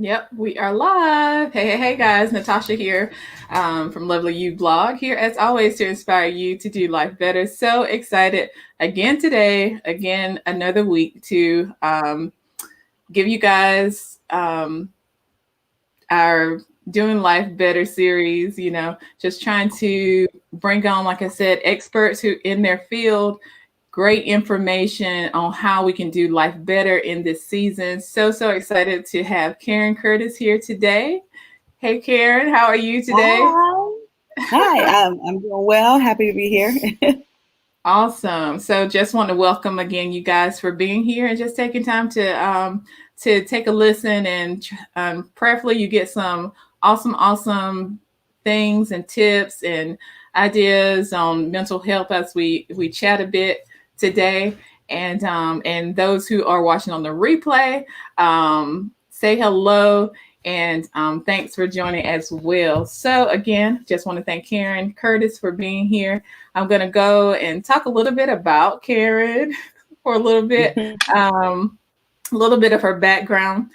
Yep, we are live. Hey, guys. Natasha here from Lovely You blog. Here, as always, to inspire you to do life better. So excited again today, again, another week to give you guys our Doing Life Better series, just trying to bring on, like I said, experts who in their field, great information on how we can do life better in this season. So excited to have Karen Curtis here today. Hey, Karen, how are you today? Hi. Hi, I'm doing well. Happy to be here. Awesome. So just want to welcome again you guys for being here and just taking time to take a listen and prayerfully you get some awesome things and tips and ideas on mental health as we chat a bit today. And those who are watching on the replay, say hello and thanks for joining as well. So again, just want to thank Karen Curtis for being here. I'm going to go and talk a little bit about Karen for a little bit of her background.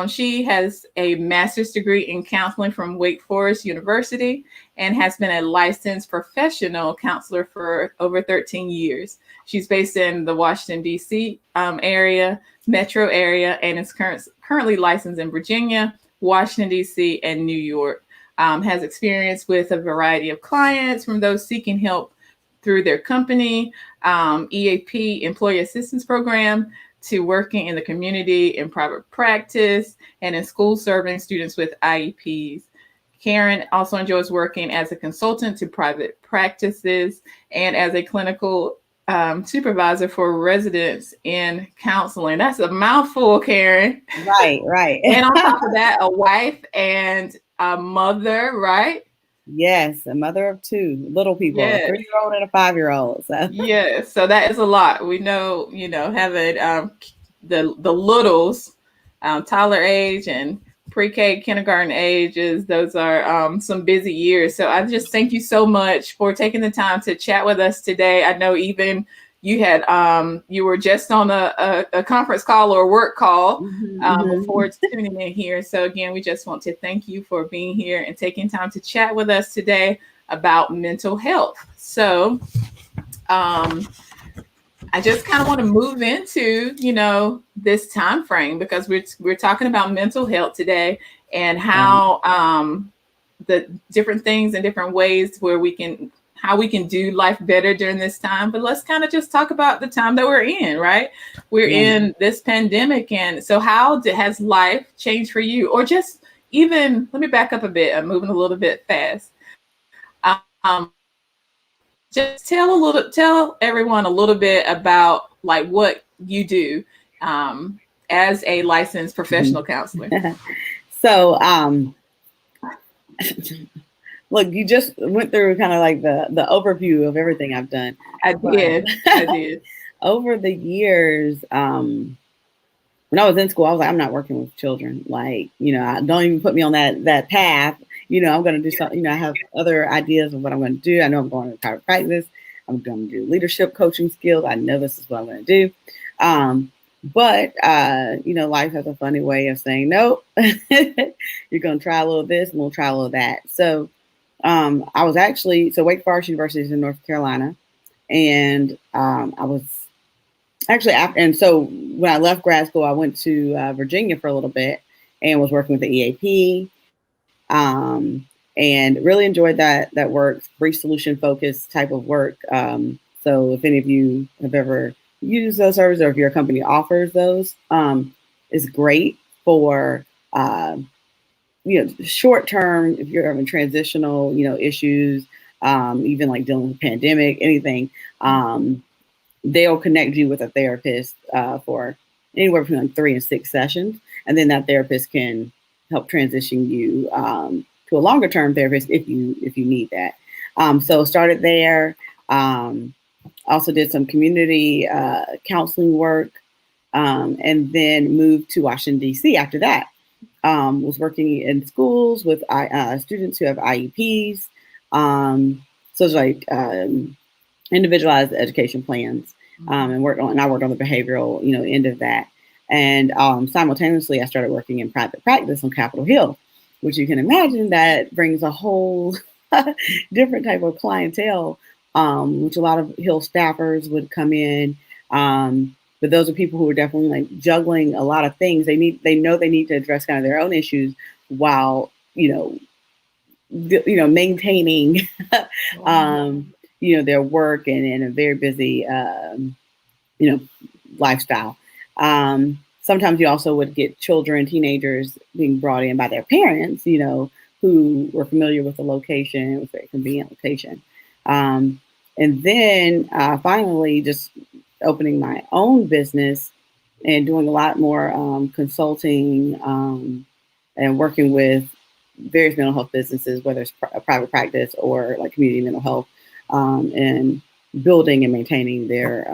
She has a master's degree in counseling from Wake Forest University and has been a licensed professional counselor for over 13 years. She's based in the Washington, D.C. Area, metro area, and is currently licensed in Virginia, Washington, D.C., and New York. Has experience with a variety of clients, from those seeking help through their company, EAP, Employee Assistance Program, to working in the community, in private practice, and in school serving students with IEPs. Karen also enjoys working as a consultant to private practices and as a clinical supervisor for residents in counseling. That's a mouthful, Karen. Right, right. And on top of that, a wife and a mother, right? Yes, a mother of two little people, a Yes. 3-year-old and a 5-year-old. So Yes. So that is a lot. We know, having the littles, toddler age and pre-K, kindergarten ages, those are some busy years. So I just thank you so much for taking the time to chat with us today. I know even you were just on a conference call or a work call before tuning in here. So again, we just want to thank you for being here and taking time to chat with us today about mental health. So I just kind of want to move into, this time frame because we're talking about mental health today and right. how the different things and different ways where how we can do life better during this time. But let's kind of just talk about the time that we're in, right? We're Yeah. in this pandemic. And so has life changed for you? Or just even, let me back up a bit. I'm moving a little bit fast. Just tell everyone a little bit about like what you do as a licensed professional counselor. So, look, you just went through kind of like the overview of everything I've done. I But did. I did. over the years, when I was in school, I was like, I'm not working with children. Like, I don't even put me on that path. I'm going to do something. I have other ideas of what I'm going to do. I know I'm going to private practice. I'm going to do leadership coaching skills. I know this is what I'm going to do. But life has a funny way of saying, nope, you're going to try a little of this and we'll try a little of that. So I was Wake Forest University is in North Carolina. And I was actually and so when I left grad school, I went to Virginia for a little bit and was working with the EAP, and really enjoyed that work, very solution focused type of work. So if any of you have ever used those services or if your company offers those, it's great for short term if you're having transitional issues, even like dealing with pandemic, anything. They'll connect you with a therapist for anywhere between like 3 and 6 sessions. And then that therapist can help transition you to a longer term therapist if you need that. So started there. Also did some community counseling work, and then moved to Washington, D.C. after that. Was working in schools with students who have IEPs. So it's like individualized education plans, and I worked on the behavioral, end of that. And simultaneously, I started working in private practice on Capitol Hill, which you can imagine that brings a whole different type of clientele, which a lot of Hill staffers would come in. But those are people who are definitely like juggling a lot of things. They know they need to address kind of their own issues while, maintaining, their work and in a very busy, lifestyle. Sometimes you also would get children, teenagers being brought in by their parents, who were familiar with the location. It was a very convenient location. And then finally, just opening my own business and doing a lot more consulting and working with various mental health businesses, whether it's a private practice or like community mental health, and building and maintaining their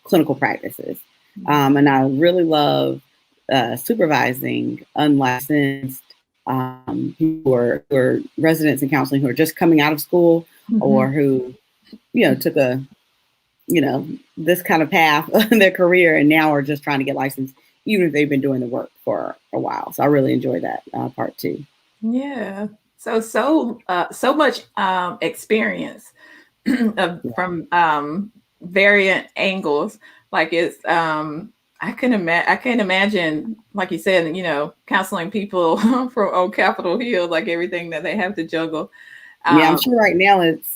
clinical practices. And I really love supervising unlicensed who are residents in counseling who are just coming out of school or who, took a, this kind of path in their career and now are just trying to get licensed, even if they've been doing the work for a while. So I really enjoy that part too. Yeah. So much experience from variant angles. Like it's I can't imagine, like you said, counseling people from old Capitol Hill, like everything that they have to juggle. Yeah, I'm sure right now it's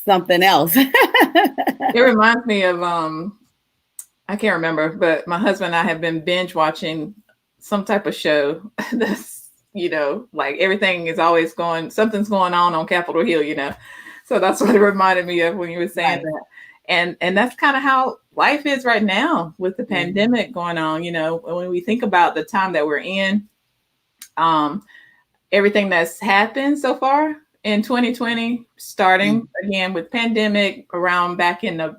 something else. It reminds me of I can't remember, but my husband and I have been binge watching some type of show that's, like everything is always something's going on Capitol Hill, So that's what it reminded me of when you were saying that. And that's kind of how life is right now with the pandemic going on. When we think about the time that we're in, everything that's happened so far in 2020, starting again with pandemic around back in the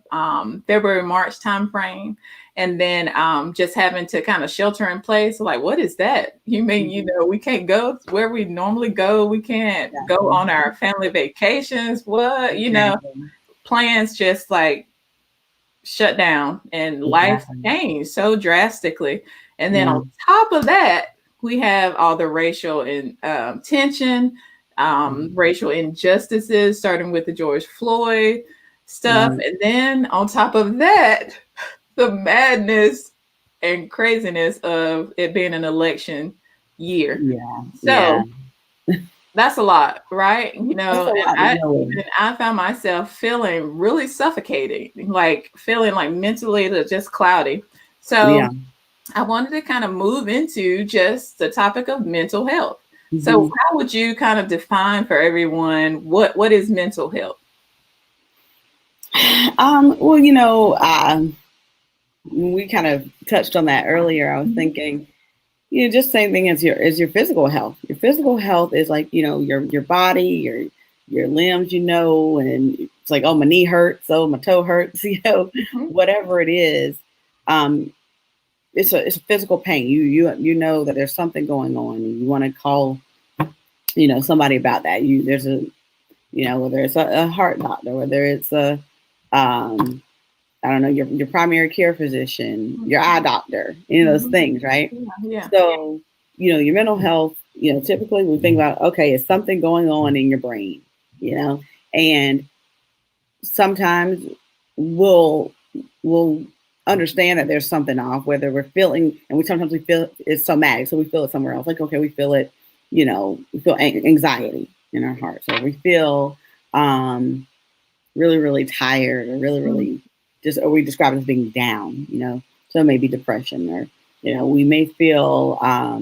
February, March timeframe, and then just having to kind of shelter in place. Like, what is that? You mean, we can't go where we normally go. We can't go on our family vacations. What, plans just like shut down and life changed so drastically. And then on top of that, we have all the racial tension, racial injustices, starting with the George Floyd stuff. And then on top of that, the madness and craziness of it being an election year. So that's a lot, right? And I found myself feeling really suffocating, like feeling like mentally just cloudy. So I wanted to kind of move into just the topic of mental health. So how would you kind of define for everyone what is mental health? Well, we kind of touched on that earlier. I was thinking, just same thing as your physical health. Your physical health is like, your body, your limbs, and it's like, oh, my knee hurts, oh, my toe hurts, whatever it is. It's a physical pain. You know that there's something going on and you want to call, somebody about that. There's a, whether it's a heart doctor, whether it's a, I don't know, your primary care physician, your eye doctor, those things, right? Yeah. So, your mental health, typically we think about, okay, it's something going on in your brain, and sometimes we'll understand that there's something off, whether we're feeling, and sometimes we feel it's somatic, so we feel it somewhere else. Like, okay, we feel it, we feel anxiety in our heart. So we feel really, really tired or really, really or we describe it as being down, so it may be depression or, we may feel, I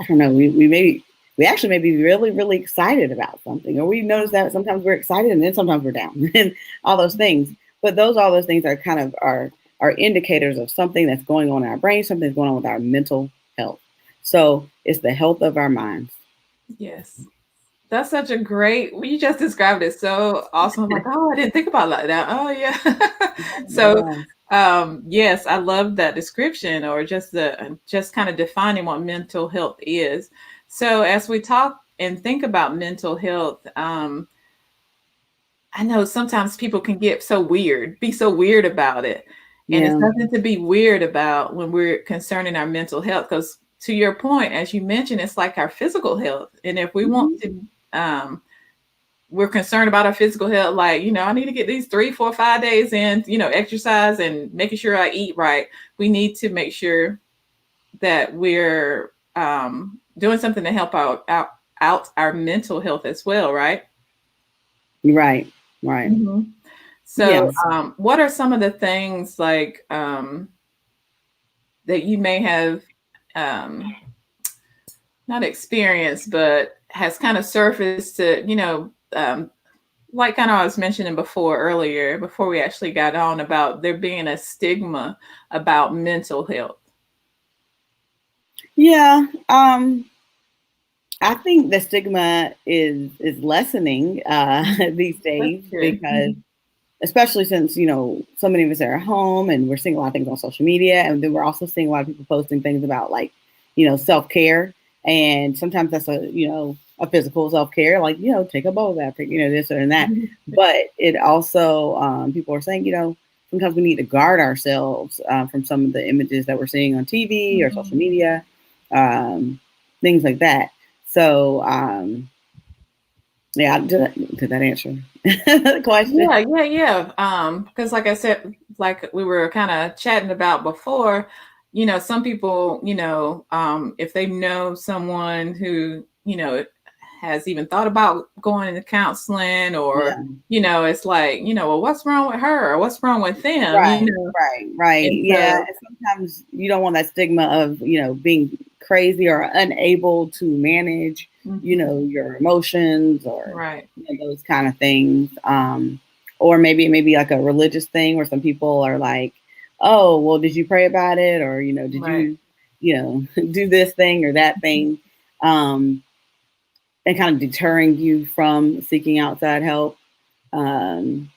don't know, we actually may be really, really excited about something, or we notice that sometimes we're excited and then sometimes we're down and all those things. But all those things are kind of are indicators of something that's going on in our brain, something that's going on with our mental health. So it's the health of our minds. Yes. That's such a great, you just described it so awesome. I'm like, oh, I didn't think about that. Oh, yeah. So, yes, I love that description, or just kind of defining what mental health is. So as we talk and think about mental health, I know sometimes people can be so weird about it. And it's Yeah. nothing to be weird about when we're concerning our mental health. Because to your point, as you mentioned, it's like our physical health. And if we want Mhm. to, we're concerned about our physical health, like, I need to get these 3, 4, 5 days in, exercise and making sure I eat right. We need to make sure that we're doing something to help out our mental health as well, right? Right. Right. hmm So, Yes. what are some of the things like that you may have um, not experienced, but has kind of surfaced to, like kind of I was mentioning before earlier, before we actually got on about there being a stigma about mental health. Yeah. I think the stigma is lessening these That's days good. because, especially since so many of us are at home and we're seeing a lot of things on social media, and then we're also seeing a lot of people posting things about like self care, and sometimes that's a physical self care, like take a bowl bath, this or that. But it also people are saying sometimes we need to guard ourselves from some of the images that we're seeing on TV or social Mhm. media, things like that. So yeah, did that answer the question? Yeah. Because like I said, like we were kind of chatting about before, some people, if they know someone who, has even thought about going into counseling or, Yeah. it's like, well, what's wrong with her or what's wrong with them, Right, right, right. And Yeah, so, and sometimes you don't want that stigma of, being crazy or unable to manage, mhm, your emotions or right, those kind of things. Or maybe it may be like a religious thing where some people are like, "Oh, well, did you pray about it?" Or, "Did right. do this thing or that thing?" Um, and kind of deterring you from seeking outside help. Um,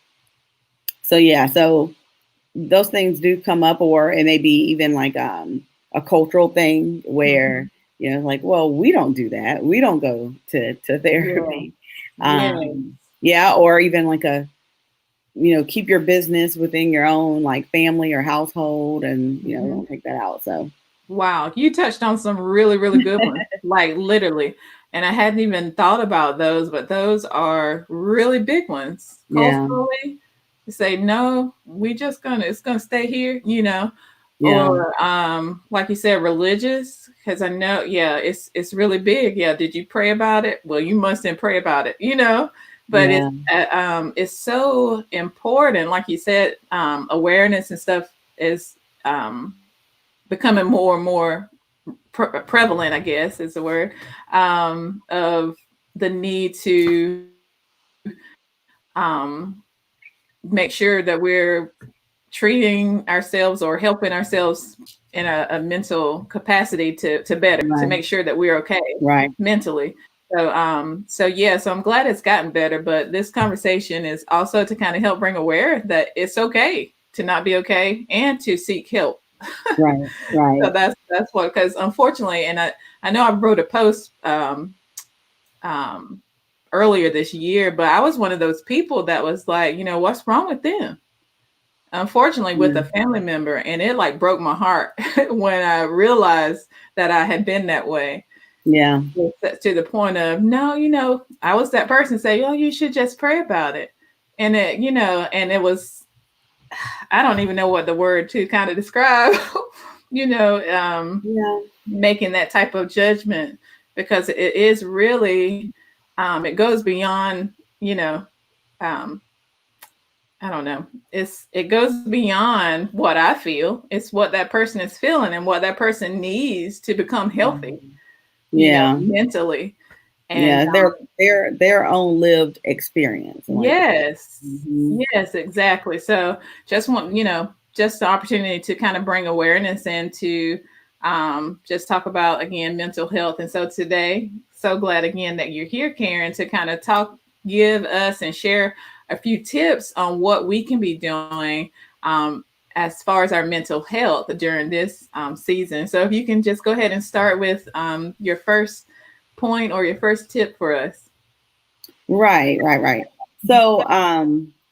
so yeah, so those things do come up, or it may be even like a cultural thing where Mhm. like, well, we don't do that, we don't go to Yeah. therapy. Yes. Yeah, or even like a keep your business within your own like family or household, and Mhm. don't take that out. So Wow, you touched on some really, really good ones, like literally. And I hadn't even thought about those, but those are really big ones. yeah, Culturally, to say no, it's gonna stay here, yeah, or like you said, religious, because I know, yeah, it's really big. Yeah, did you pray about it? Well, you mustn't pray about it, but yeah, it's so important, like you said, awareness and stuff is becoming more and more prevalent, I guess is the word, of the need to make sure that we're treating ourselves or helping ourselves in a mental capacity to better, to right, make sure that we're okay right, mentally. So yeah, so I'm glad it's gotten better, but this conversation is also to kind of help bring aware that it's okay to not be okay and to seek help. right, So right, that's what, because unfortunately, and I know I wrote a post um, earlier this year, but I was one of those people that was like, what's wrong with them? Unfortunately, with yeah, a family member, and it like broke my heart when I realized that I had been that way, yeah, to the point of no, I was that person say, oh, you should just pray about it, and and it was, I don't even know what the word to kind of describe, you know, um, yeah, making that type of judgment, because it is really it goes beyond, you know um I don't know, it goes beyond what I feel. It's what that person is feeling and what that person needs to become healthy, yeah. mentally. And Yeah, their own lived experience, like I said. yes, Mhm. yes, exactly. So just want, just the opportunity to kind of bring awareness and to just talk about again mental health. And so today, so glad again that you're here, Karen, to kind of give us and share a few tips on what we can be doing as far as our mental health during this season. So if you can just go ahead and start with your first point or your first tip for us. Right, right, right. So,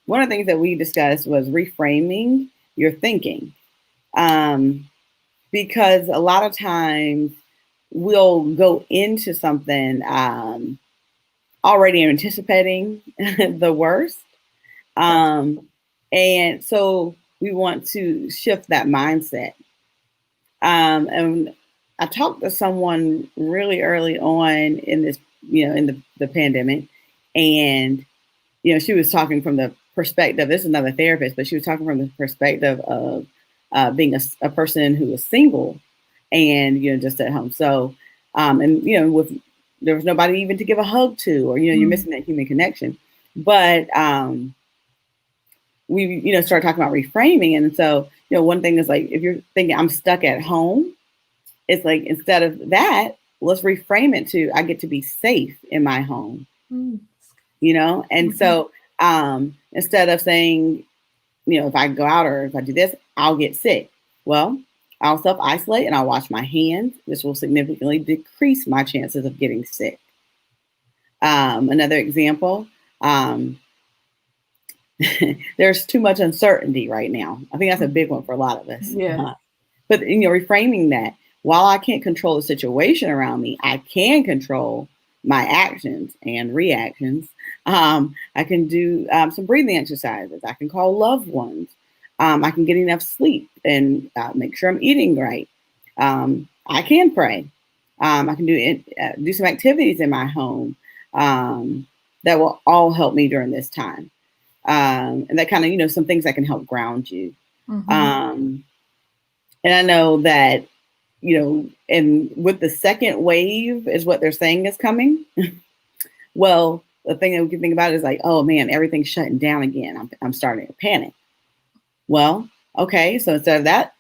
one of the things that we discussed was reframing your thinking. Because a lot of times we'll go into something already anticipating the worst. And so we want to shift that mindset. And I talked to someone really early on in this, in the pandemic, and she was talking from the perspective. This is another therapist, but she was talking from the perspective of being a person who was single and just at home. So, and with there was nobody even to give a hug to, or you're missing that human connection. But we started talking about reframing, and so one thing is like if you're thinking I'm stuck at home, it's like instead of that, let's reframe it to I get to be safe in my home. And so instead of saying, if I go out or if I do this, I'll get sick. Well, I'll self-isolate and I'll wash my hands. This will significantly decrease my chances of getting sick. Another example, there's too much uncertainty right now. I think that's a big one for a lot of us. Yeah. But reframing that, while I can't control the situation around me, I can control my actions and reactions. I can do some breathing exercises. I can call loved ones. I can get enough sleep and make sure I'm eating right. I can pray. I can do some activities in my home that will all help me during this time. And that kind of, some things that can help ground you. And I know that, and with the second wave is what they're saying is coming. Well, the thing that we can think about is like, oh man, everything's shutting down again. I'm starting to panic. Well, okay. So instead of that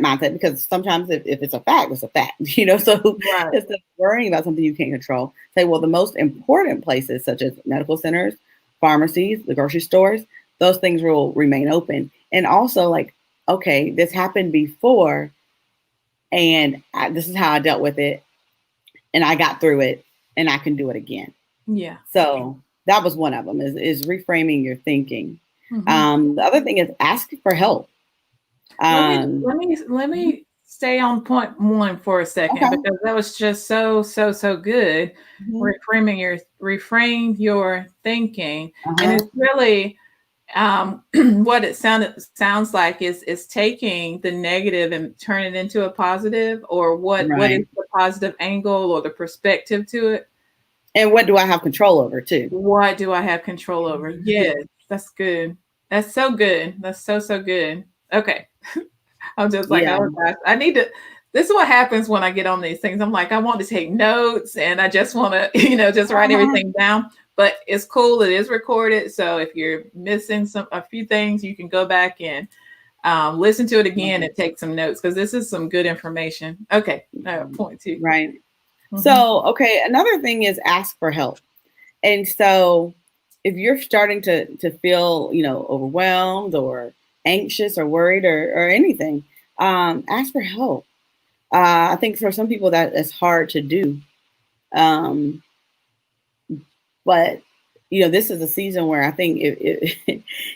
mindset, because sometimes if it's a fact, it's a fact, so Right. Instead of worrying about something you can't control, say, well, the most important places such as medical centers, pharmacies, the grocery stores, those things will remain open. And also like, okay, this happened before and this is how I dealt with it and I got through it and I can do it again. Yeah. So that was one of them is reframing your thinking. The other thing is ask for help. Let me stay on point one for a second, because that was just so good. Reframe your thinking, and it's really what it sounds like is taking the negative and turn it into a positive, or what is the positive angle or the perspective to it. And what do I have control over too? What do I have control over? Yes, that's good. That's so good. That's so good. Okay. I'm just like, oh gosh, I need to. This is what happens when I get on these things. I'm like, I want to take notes and I just want to, just write everything down. But it's cool. It is recorded. So if you're missing a few things, you can go back and listen to it again and take some notes, because this is some good information. Okay. Point two. Right. So, okay. Another thing is ask for help. And so if you're starting to feel, overwhelmed or anxious or worried or anything, ask for help. I think for some people that is hard to do. But, this is a season where I think,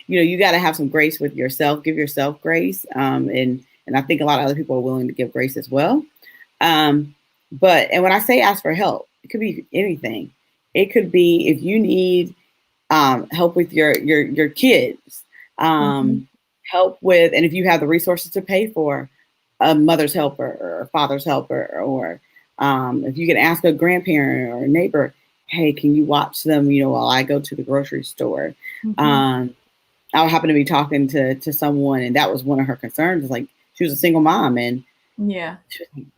you got to have some grace with yourself, give yourself grace. And I think a lot of other people are willing to give grace as well. And when I say ask for help, it could be anything. It could be if you need help with your kids, help with, and if you have the resources to pay for a mother's helper or a father's helper, or if you can ask a grandparent or a neighbor, hey, can you watch them, while I go to the grocery store? I happened to be talking to someone, and that was one of her concerns. Like, she was a single mom, and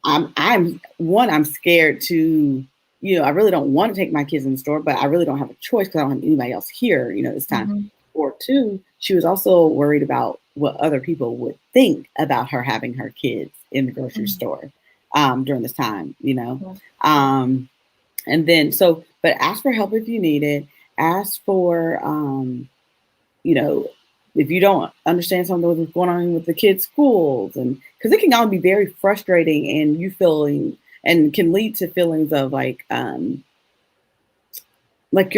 I'm scared to, I really don't want to take my kids in the store, but I really don't have a choice because I don't have anybody else here, this time. Or two, she was also worried about what other people would think about her having her kids in the grocery store during this time, and then but ask for help if you need it. Ask for, if you don't understand something that's going on with the kids' schools, and because it can all be very frustrating, and you feeling and can lead to feelings of like you're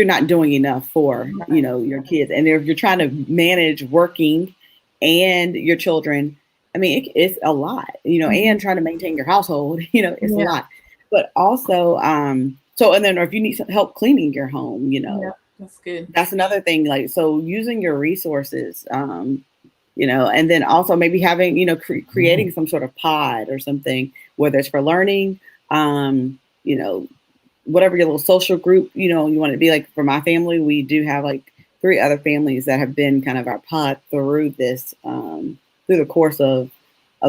not doing enough for your kids, and if you're trying to manage working and your children. I mean, it's a lot, and trying to maintain your household, it's a Yeah. lot. But also, so, and then, or if you need some help cleaning your home, Yeah. That's good. that's another thing. Like, so using your resources, and then also maybe having, creating some sort of pod or something, whether it's for learning, you know, whatever your little social group, you want to be. Like for my family, we do have like 3 other families that have been kind of our pod through this, through the course of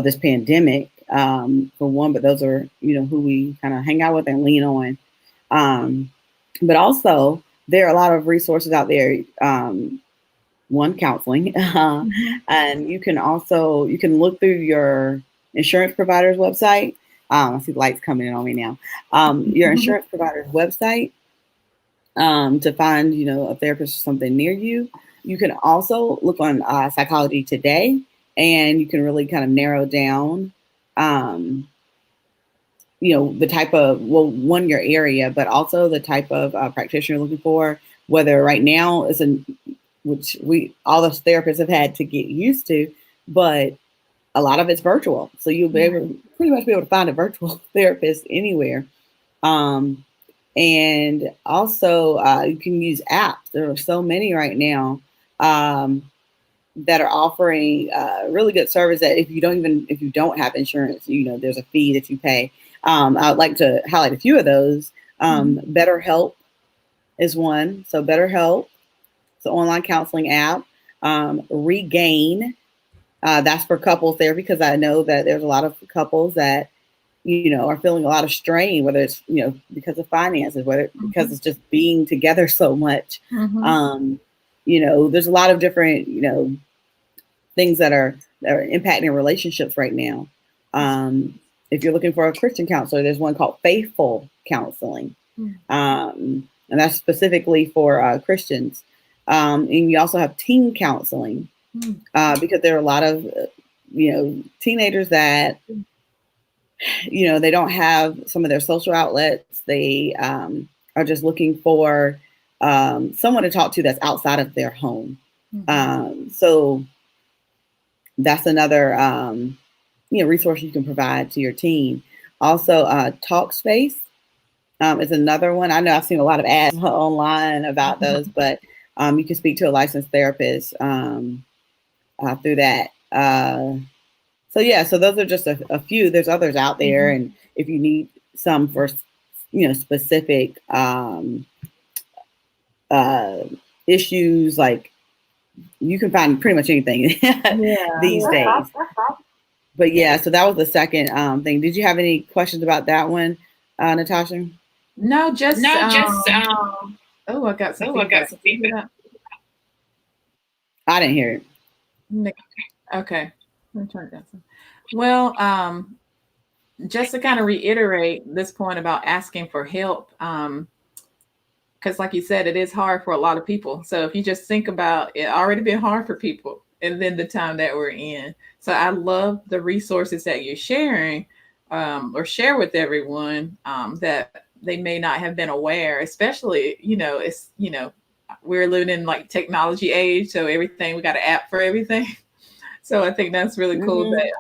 this pandemic, for one, but those are, who we kind of hang out with and lean on. But also there are a lot of resources out there. One, counseling, Mhm. and you can look through your insurance provider's website. I see the lights coming in on me now. Your insurance provider's website, to find a therapist or something near you. You can also look on Psychology Today, and you can really kind of narrow down, um, the type of, well, one, your area, but also the type of practitioner you're looking for. Whether right now is which we all those therapists have had to get used to, but a lot of it's virtual. So you'll be able pretty much be able to find a virtual therapist anywhere. Um, and also you can use apps. There are so many right now, that are offering really good service. That if you don't have insurance, there's a fee that you pay. I would like to highlight a few of those. BetterHelp is one. So BetterHelp, it's an online counseling app. Regain, that's for couples therapy, because I know that there's a lot of couples that are feeling a lot of strain, whether it's because of finances, whether because it's just being together so much. There's a lot of different things that are impacting relationships right now. If you're looking for a Christian counselor, there's one called Faithful Counseling, and that's specifically for Christians. And you also have teen counseling, because there are a lot of teenagers that they don't have some of their social outlets. They are just looking for someone to talk to that's outside of their home. So that's another resource you can provide to your teen. Also, Talkspace is another one. I know I've seen a lot of ads online about those, but you can speak to a licensed therapist through that. So those are just a few. There's others out there, and if you need some for specific issues, like you can find pretty much anything these days. But yeah, so that was the second thing. Did you have any questions about that one, Natasha? No, just oh, I got some feedback. I didn't hear it. Okay. Let me turn it down. Well, just to kind of reiterate this point about asking for help, because like you said, it is hard for a lot of people. So if you just think about it, already been hard for people, and then the time that we're in. So I love the resources that you're sharing, or share with everyone, that they may not have been aware, especially, it's, we're living in like technology age. So everything, we got an app for everything. So I think that's really cool that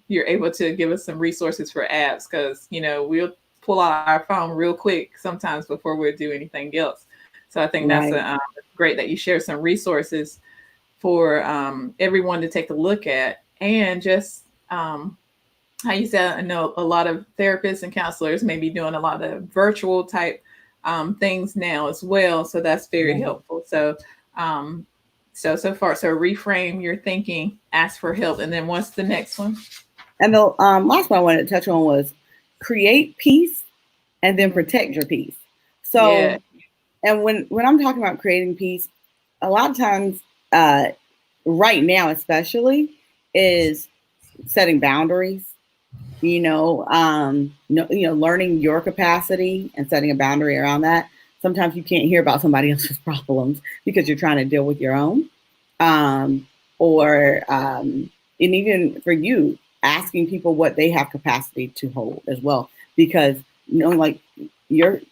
you're able to give us some resources for apps, because we'll pull out our phone real quick sometimes before we do anything else. So I think that's great that you share some resources for everyone to take a look at, and just how you said, I know a lot of therapists and counselors may be doing a lot of virtual type things now as well. So that's very helpful. So so far, so reframe your thinking, ask for help, and then what's the next one? And the last one I wanted to touch on was create peace and then protect your peace. So, and when I'm talking about creating peace, a lot of times, right now especially, is setting boundaries. Learning your capacity and setting a boundary around that. Sometimes you can't hear about somebody else's problems because you're trying to deal with your own. And even for you, asking people what they have capacity to hold as well. Because, like your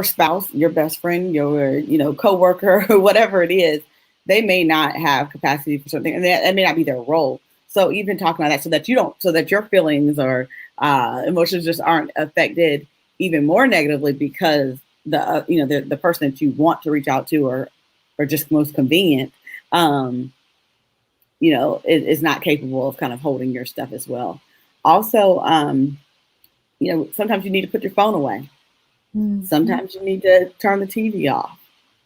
spouse, your best friend, your, coworker, or whatever it is, they may not have capacity for something, and that may not be their role. So even talking about that, so that your feelings or emotions just aren't affected even more negatively because the person that you want to reach out to or just most convenient, is not capable of kind of holding your stuff as well. Also, sometimes you need to put your phone away. Mm-hmm. Sometimes you need to turn the TV off.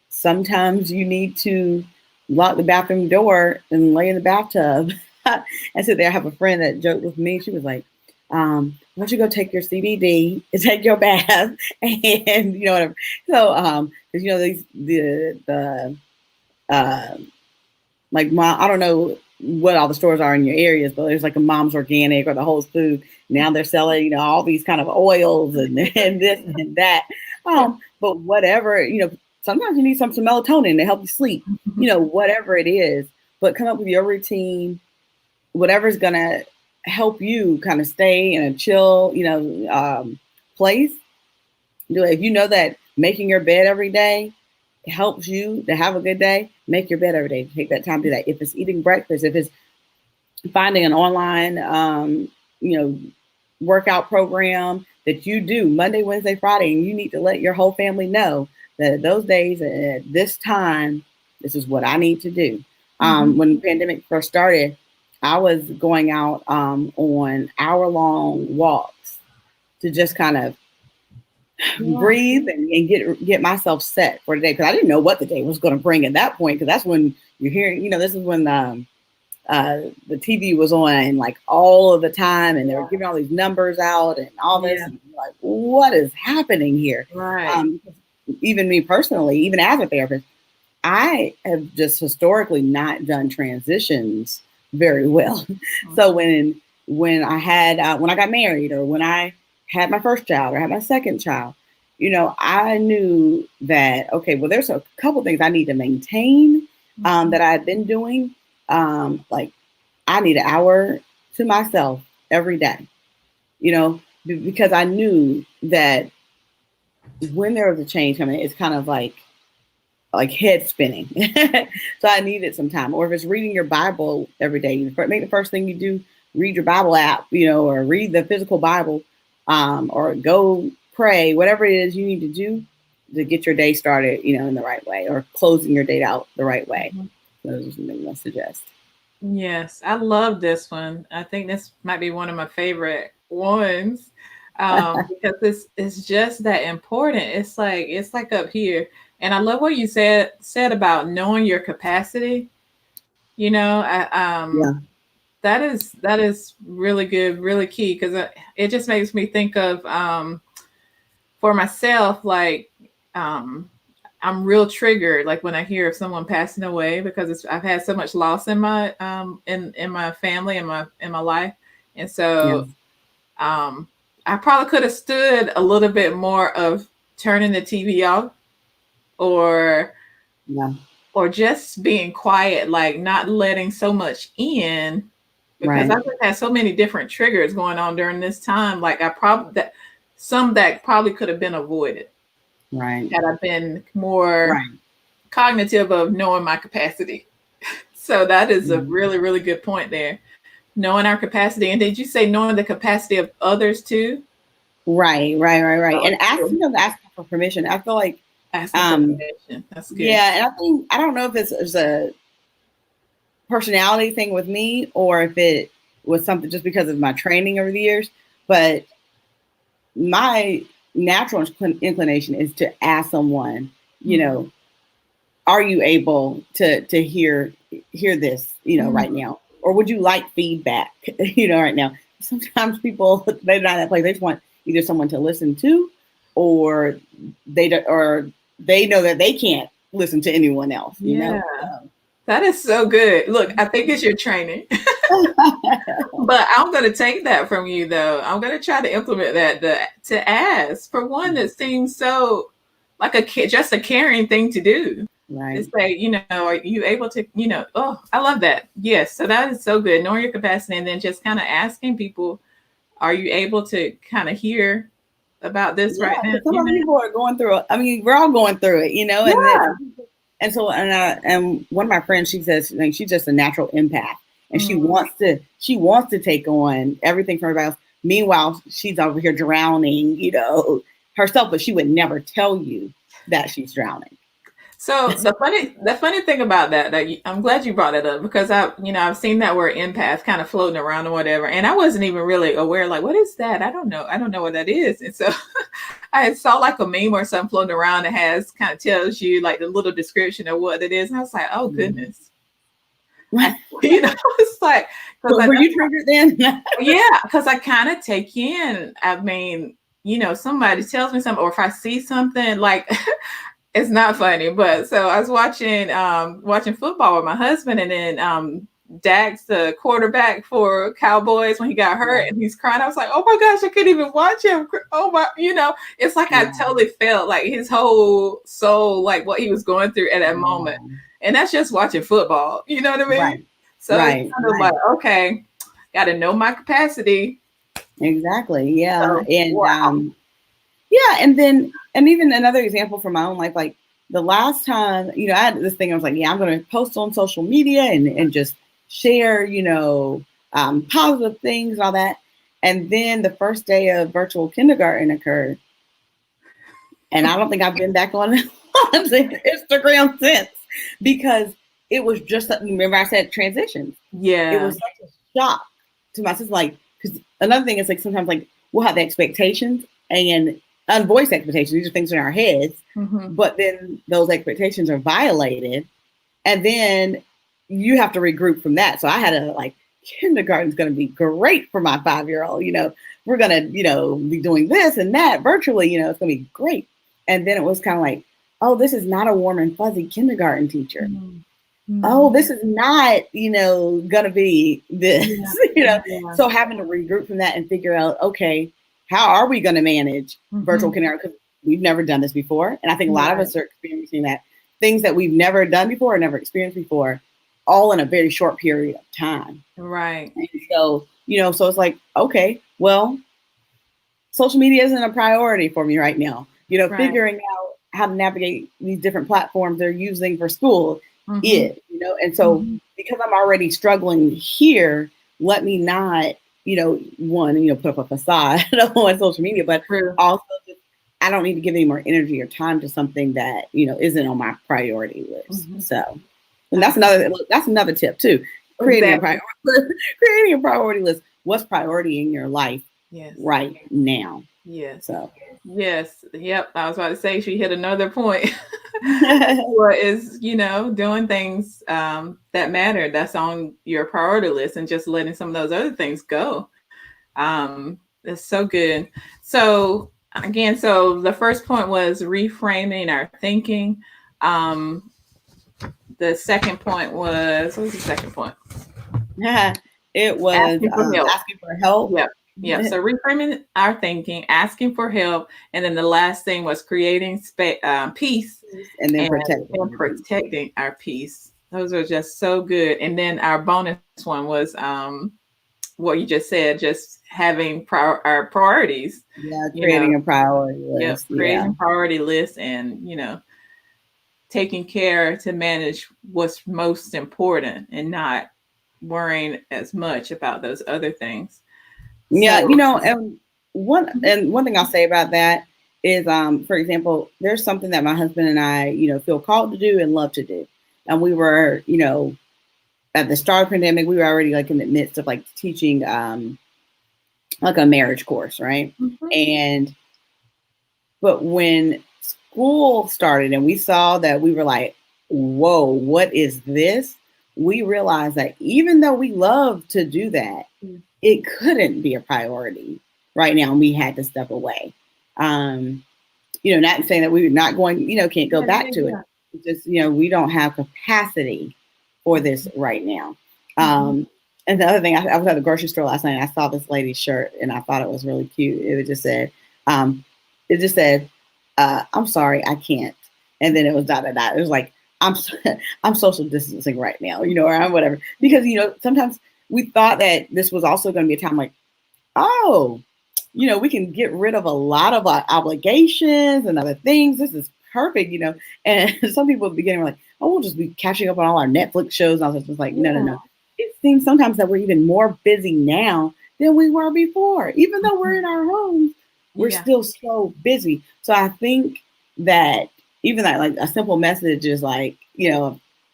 Sometimes you need to lock the bathroom door and lay in the bathtub and sit there. I have a friend that joked with me. She was like, why don't you go take your CBD and take your bath and whatever. So because uh, like mom, I don't know what all the stores are in your areas, but there's like a Mom's Organic or the Whole Foods. Now they're selling, all these kind of oils and this and that. But whatever, sometimes you need some melatonin to help you sleep, whatever it is. But come up with your routine, whatever's gonna help you kind of stay in a chill, place. Do it. If you know that making your bed every day helps you to have a good day, make your bed every day. Take that time to do that. If it's eating breakfast, if it's finding an online, workout program that you do Monday, Wednesday, Friday, and you need to let your whole family know that those days at this time, this is what I need to do. When the pandemic first started, I was going out on hour-long walks to just kind of breathe and get myself set for the day, because I didn't know what the day was going to bring at that point, because that's when you're hearing, this is when the TV was on like all of the time, and they were giving all these numbers out and all this. And like, what is happening here? Right. Even me personally, even as a therapist, I have just historically not done transitions very well. So when I had when I got married, or when I had my first child or had my second child, I knew that, okay, well, there's a couple things I need to maintain that I had been doing. Like I need an hour to myself every day, because I knew that when there was a change coming, it's kind of like head spinning. So I needed some time. Or if it's reading your Bible every day, make the first thing you do, read your Bible app, or read the physical Bible, or go pray, whatever it is you need to do to get your day started, in the right way, or closing your day out the right way. Those are something I suggest. Yes, I love this one. I think this might be one of my favorite ones, because it's just that important. It's like up here, and I love what you said about knowing your capacity. Yeah. That is really good, really key, because it just makes me think of, for myself, like, I'm real triggered like when I hear of someone passing away, because I've had so much loss in my in my family, in my life. And Yes. so I probably could have stood a little bit more of turning the TV off, or Yeah. just being quiet, like not letting so much in, because Right. I've had so many different triggers going on during this time. Like that probably could have been avoided Right. had I been more Right. cognitive of knowing my capacity. So that is a Mhm. really, really good point there. Knowing our capacity. And did you say knowing the capacity of others too? Right. Oh, And asking for permission. I feel like, asking for um, permission. That's good. yeah, and I don't know if it's a personality thing with me, or if it was something just because of my training over the years, but my natural inclination is to ask someone, Mhm. are you able to hear this, right Mhm. now? Or would you like feedback, right now? Sometimes people, they're not in that place. They just want either someone to listen to, or they know that they can't listen to anyone else. Yeah, that is so good. Look, I think it's your training. But I'm going to take that from you, though. I'm going to try to implement that, to ask for one that seems so like just a caring thing to do. To Right. say, are you able to, oh, I love that. Yes. So that is so good. Knowing your capacity, and then just kind of asking people, are you able to kind of hear about this Yeah, right now? because some other people are going through it. I mean, we're all going through it, and Yeah. And so, and one of my friends, she says, like, she's just a natural empath, and she wants to take on everything from everybody else. Meanwhile, she's over here drowning, herself, but she would never tell you that she's drowning. So the funny thing about I'm glad you brought it up, because I've seen that word empath kind of floating around or whatever, and I wasn't even really aware, like, what is that? I don't know what that is. And so I saw like a meme or something floating around that has kind of tells you like the little description of what it is, and I was like, oh goodness. It's like, were you triggered then? Yeah, because I kind of take in, I mean, somebody tells me something, or if I see something like it's not funny, but so I was watching football with my husband, and then Dak's the quarterback for Cowboys when he got hurt, and he's crying. I was like, oh my gosh, I couldn't even watch him. Oh my, it's like I totally felt like his whole soul, like what he was going through at that moment. And that's just watching football. You know what I mean? Right. So it's kind of like, okay, got to know my capacity. Exactly. Yeah. So, and wow. And even another example from my own life, like the last time, I had this thing, I was like, yeah, I'm going to post on social media and just share, positive things and all that. And then the first day of virtual kindergarten occurred. And I don't think I've been back on Instagram since, because it was just, remember I said transitions. Yeah. It was such a shock to my sister. Like, because another thing is, like, sometimes, like, we'll have the expectations and unvoiced expectations. These are things in our heads, but then those expectations are violated, and then you have to regroup from that. So I had to, like, kindergarten's going to be great for my 5-year-old. We're going to, be doing this and that virtually. It's going to be great. And then it was kind of like, oh, this is not a warm and fuzzy kindergarten teacher. Oh, this is not, going to be this, So having to regroup from that and figure out, okay, how are we going to manage virtual kindergarten? Because we've never done this before. And I think a lot of us are experiencing that. Things that we've never done before or never experienced before, all in a very short period of time. Right. And so, so it's like, okay, well, social media isn't a priority for me right now. Figuring out how to navigate these different platforms they're using for school is, and so because I'm already struggling here, let me not, put up a facade on social media, but also I don't need to give any more energy or time to something that, isn't on my priority list. So, and that's another tip too. Creating a priority list. What's priority in your life right now? Yes. So. Yes. Yep. I was about to say, she hit another point. What is, doing things that matter, that's on your priority list, and just letting some of those other things go. It's so good. So again, the first point was reframing our thinking. The second point was, what was the second point? It was asking for help. Yep. Yeah. So reframing our thinking, asking for help. And then the last thing was creating peace, and then protecting our peace. Those are just so good. And then our bonus one was what you just said, just having our priorities. Yeah, creating a priority list. Yep, creating a priority list, and taking care to manage what's most important and not worrying as much about those other things. Yeah, and one thing I'll say about that is, for example, there's something that my husband and I, feel called to do and love to do. And we were, at the start of the pandemic, we were already like in the midst of like teaching like a marriage course, right? But when school started and we saw that, we were like, whoa, what is this? We realized that even though we love to do that, it couldn't be a priority right now, and we had to step away. Not saying that we were not going, can't go back to it. It's just, we don't have capacity for this right now. And the other thing, I was at the grocery store last night and I saw this lady's shirt and I thought it was really cute. It just said, I'm sorry, I can't. And then it was ... It was like, I'm social distancing right now, or I'm whatever. Because, sometimes we thought that this was also going to be a time like, oh, we can get rid of a lot of our obligations and other things. This is perfect, And some people at the beginning were like, oh, we'll just be catching up on all our Netflix shows. And I was just like, no, no, Yeah. no. It seems sometimes that we're even more busy now than we were before. Even though we're in our homes, we're Yeah. still so busy. So I think that even that, like a simple message is like,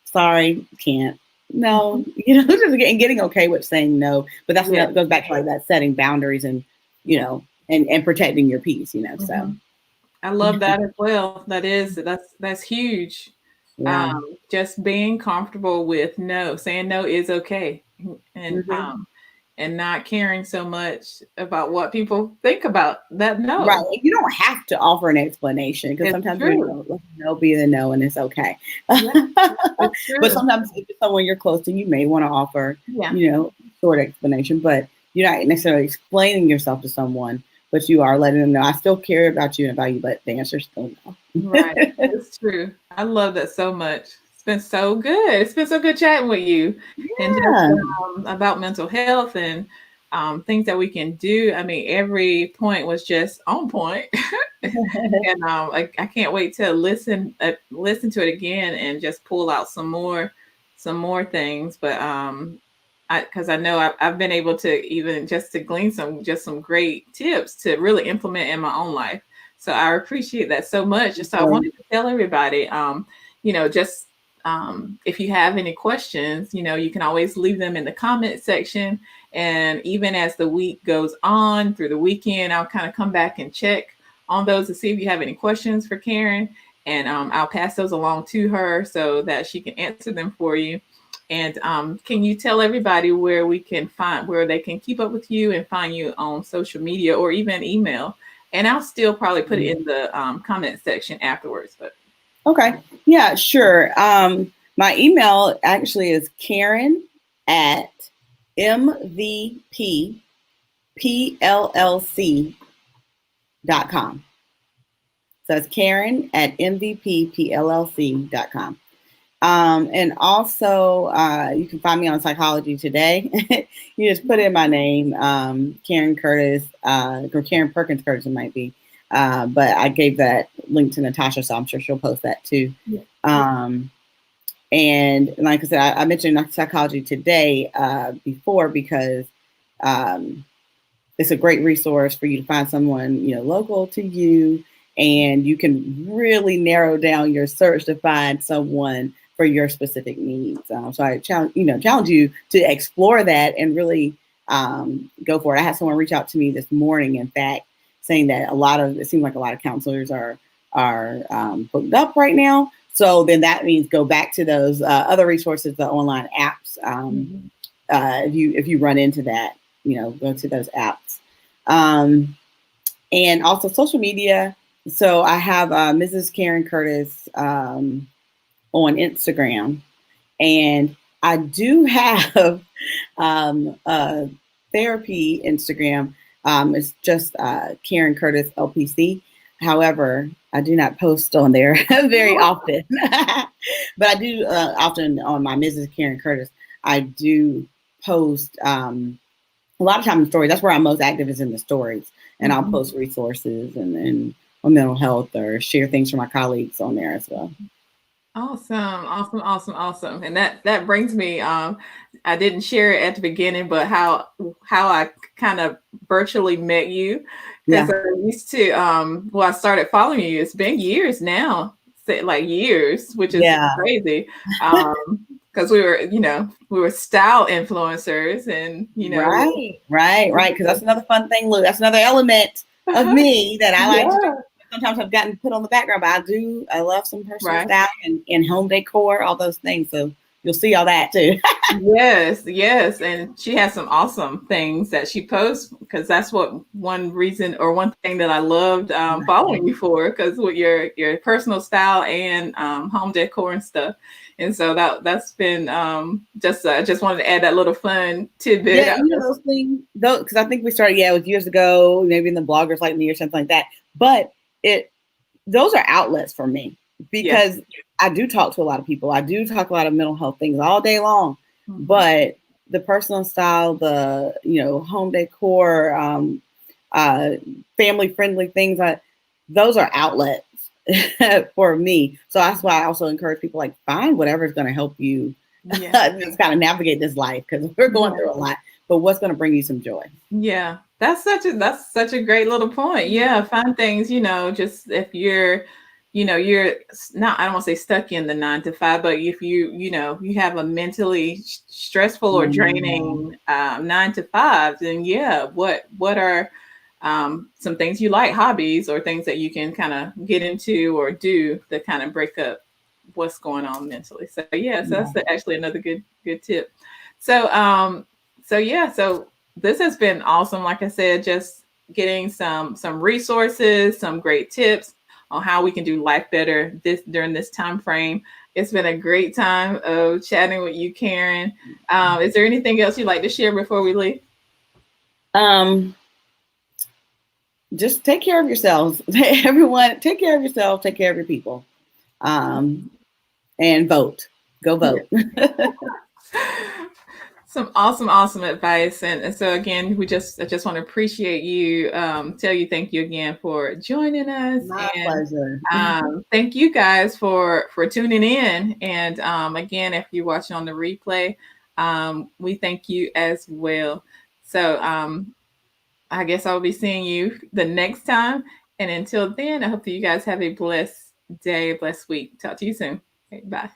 sorry, can't. No, just getting okay with saying no. But that's Yeah. another, goes back to like that setting boundaries and, Yeah. and protecting your peace, so. I love that as well. That's huge. Yeah. Just being comfortable with no, saying no is okay, and Mm-hmm. and not caring so much about what people think about that Right. no. You don't have to offer an explanation because It's sometimes we true. know, let the no be the no and it's okay. Yeah, it's But true. sometimes if it's someone you're close to, you may want to offer, Yeah. short explanation, but you're not necessarily explaining yourself to someone, but you are letting them know, I still care about you and about you, but the answer is still no. Right. It's true. I love that so much. It's been so good. It's been so good chatting with you and just Yeah. about mental health and things that we can do. I mean, every point was just on point. And I can't wait to listen to it again and just pull out some more things. But because I know I've been able to even just to glean some great tips to really implement in my own life. So I appreciate that so much. So I wanted to tell everybody, just if you have any questions, you can always leave them in the comment section. And even as the week goes on through the weekend, I'll kind of come back and check on those to see if you have any questions for Karen. And I'll pass those along to her so that she can answer them for you. And can you tell everybody where they can keep up with you and find you on social media or even email? And I'll still probably put it in the comment section afterwards. But Okay. Yeah, sure. My email actually is Karen at mvppllc.com. So it's Karen at mvppllc.com. And also, you can find me on Psychology Today. You just put in my name, Karen Curtis, or Karen Perkins Curtis, it might be. But I gave that link to Natasha, so I'm sure she'll post that too. yeah. And like I said, I mentioned Psychology Today before because it's a great resource for you to find someone local to you, and you can really narrow down your search to find someone for your specific needs. So I challenge you to explore that and really go for it. I had someone reach out to me this morning, in fact, saying that it seems like a lot of counselors are booked up right now. So then that means go back to those other resources, the online apps. If you run into that, go to those apps. And also social media. So I have Mrs. Karen Curtis on Instagram, and I do have therapy Instagram. It's just Karen Curtis LPC. However, I do not post on there very often, but I do often on my Mrs. Karen Curtis. I do post a lot of time in stories. That's where I'm most active, is in the stories, and I'll post resources and on mental health or share things from my colleagues on there as well. Awesome. And that brings me I didn't share it at the beginning, but how I kind of virtually met you, because Yeah. I used to I started following you. It's been years now, like years, which is Yeah. crazy. Because we were style influencers, and Right. Because that's another fun thing. Look, that's another element of me that I like to do. Yeah. Sometimes I've gotten put on the background, but I love some personal Right. style and home decor, all those things. So you'll see all that too. Yes. And she has some awesome things that she posts, because that's one thing that I loved following you for, because with your personal style and home decor and stuff. And so that's been just wanted to add that little fun tidbit. Yeah, those things, because I think we started, it was years ago, maybe in the bloggers like me or something like that. But those are outlets for me, because I do talk to a lot of people. I do talk a lot of mental health things all day long, but the personal style, the home decor, family friendly things, those are outlets for me. So that's why I also encourage people, like, find whatever is going to help you Yeah. just kind of navigate this life, because we're going Yeah. through a lot. But what's going to bring you some joy? Yeah. That's such a great little point. Yeah. Find things, just if you're not, I don't want to say stuck in the 9 to 5, but if you have a mentally stressful or Mhm. draining 9 to 5, then yeah, what are some things you like, hobbies or things that you can kind of get into or do to kind of break up what's going on mentally. So yeah, so Yeah. that's actually another good tip. So so this has been awesome. Like I said, just getting some resources, some great tips on how we can do life better this during this time frame. It's been a great time of chatting with you, Karen. Is there anything else you'd like to share before we leave? Um, just take care of yourselves. Everyone, take care of yourself. Take care of your people. Um, and vote. Go Yeah. vote. Some awesome advice. And so again, I just want to appreciate you, tell you thank you again for joining us. My And pleasure. thank you guys for tuning in. And again, if you're watching on the replay, we thank you as well. So I guess I'll be seeing you the next time. And until then, I hope that you guys have a blessed day, blessed week. Talk to you soon. Okay, bye.